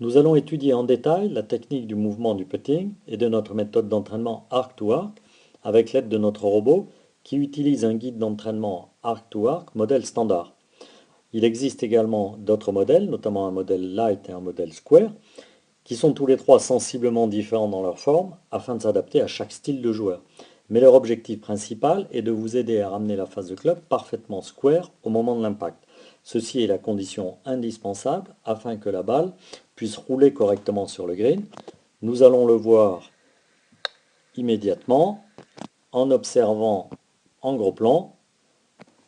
Nous allons étudier en détail la technique du mouvement du putting et de notre méthode d'entraînement Arc to Arc avec l'aide de notre robot qui utilise un guide d'entraînement Arc to Arc modèle standard. Il existe également d'autres modèles, notamment un modèle Light et un modèle Square, qui sont tous les trois sensiblement différents dans leur forme afin de s'adapter à chaque style de joueur. Mais leur objectif principal est de vous aider à ramener la phase de club parfaitement square au moment de l'impact. Ceci est la condition indispensable afin que la balle puisse rouler correctement sur le green. Nous allons le voir immédiatement en observant en gros plan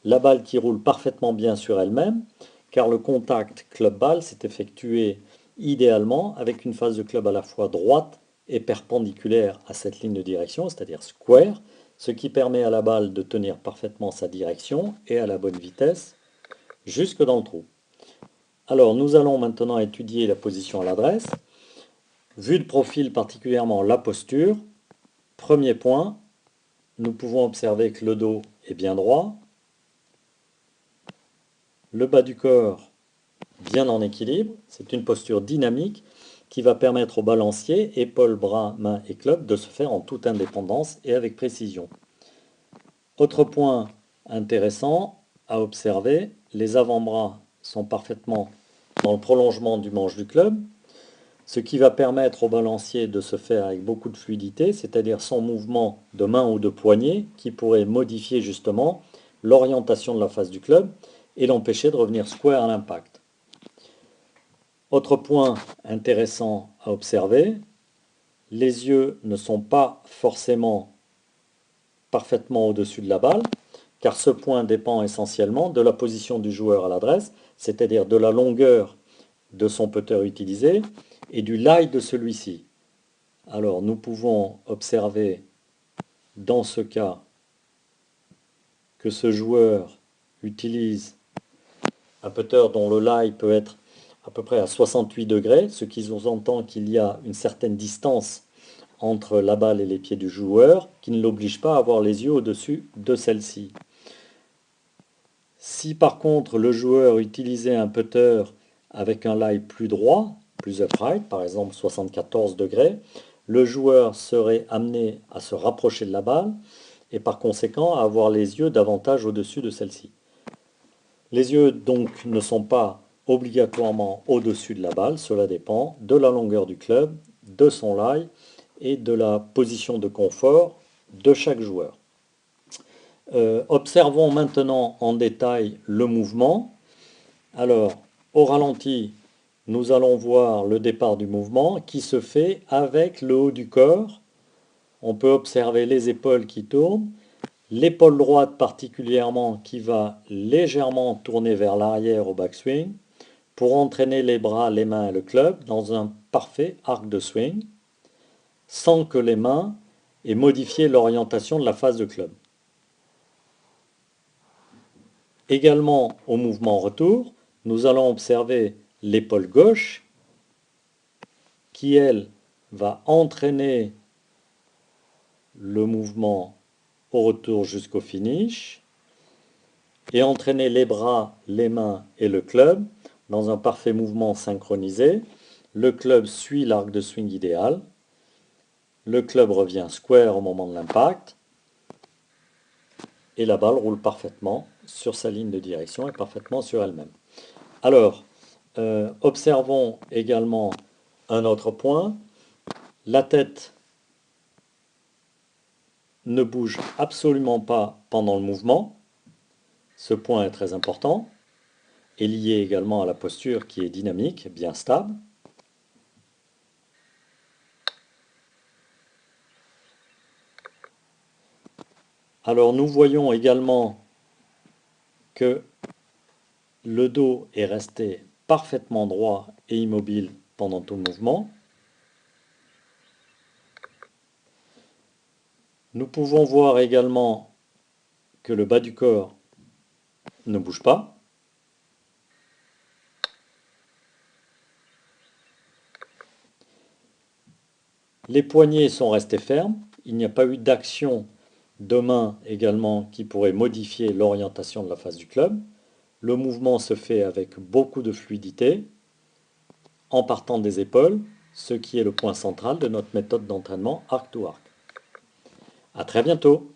la balle qui roule parfaitement bien sur elle-même, car le contact club-balle s'est effectué idéalement avec une phase de club à la fois droite et perpendiculaire à cette ligne de direction, c'est-à-dire square, ce qui permet à la balle de tenir parfaitement sa direction et à la bonne vitesse jusque dans le trou. Alors nous allons maintenant étudier la position à l'adresse. Vue de profil, particulièrement la posture. Premier point, nous pouvons observer que le dos est bien droit, le bas du corps bien en équilibre. C'est une posture dynamique qui va permettre au balancier, épaules, bras, mains et club de se faire en toute indépendance et avec précision. Autre point intéressant à observer, les avant-bras sont parfaitement dans le prolongement du manche du club, ce qui va permettre au balancier de se faire avec beaucoup de fluidité, c'est-à-dire sans mouvement de main ou de poignet, qui pourrait modifier justement l'orientation de la face du club et l'empêcher de revenir square à l'impact. Autre point intéressant à observer, les yeux ne sont pas forcément parfaitement au-dessus de la balle, car ce point dépend essentiellement de la position du joueur à l'adresse, c'est-à-dire de la longueur de son putter utilisé et du lie de celui-ci. Alors nous pouvons observer dans ce cas que ce joueur utilise un putter dont le lie peut être à peu près à 68 degrés, ce qui sous-entend qu'il y a une certaine distance entre la balle et les pieds du joueur qui ne l'oblige pas à avoir les yeux au-dessus de celle-ci. Si par contre le joueur utilisait un putter avec un lie plus droit, plus upright, par exemple 74 degrés, le joueur serait amené à se rapprocher de la balle et par conséquent à avoir les yeux davantage au-dessus de celle-ci. Les yeux donc ne sont pas obligatoirement au-dessus de la balle, cela dépend de la longueur du club, de son lie et de la position de confort de chaque joueur. Observons maintenant en détail le mouvement. Alors, au ralenti, nous allons voir le départ du mouvement qui se fait avec le haut du corps. On peut observer les épaules qui tournent, l'épaule droite particulièrement qui va légèrement tourner vers l'arrière au backswing pour entraîner les bras, les mains et le club dans un parfait arc de swing sans que les mains aient modifié l'orientation de la phase de club. Également au mouvement retour, nous allons observer l'épaule gauche qui, elle, va entraîner le mouvement au retour jusqu'au finish et entraîner les bras, les mains et le club dans un parfait mouvement synchronisé. Le club suit l'arc de swing idéal. Le club revient square au moment de l'impact et la balle roule parfaitement sur sa ligne de direction et parfaitement sur elle-même. Alors, observons également un autre point. La tête ne bouge absolument pas pendant le mouvement. Ce point est très important et lié également à la posture qui est dynamique, bien stable. Alors nous voyons également que le dos est resté parfaitement droit et immobile pendant tout le mouvement. Nous pouvons voir également que le bas du corps ne bouge pas. Les poignets sont restés fermes. Il n'y a pas eu d'action de main également qui pourrait modifier l'orientation de la face du club. Le mouvement se fait avec beaucoup de fluidité, en partant des épaules, ce qui est le point central de notre méthode d'entraînement Arc to Arc. À très bientôt!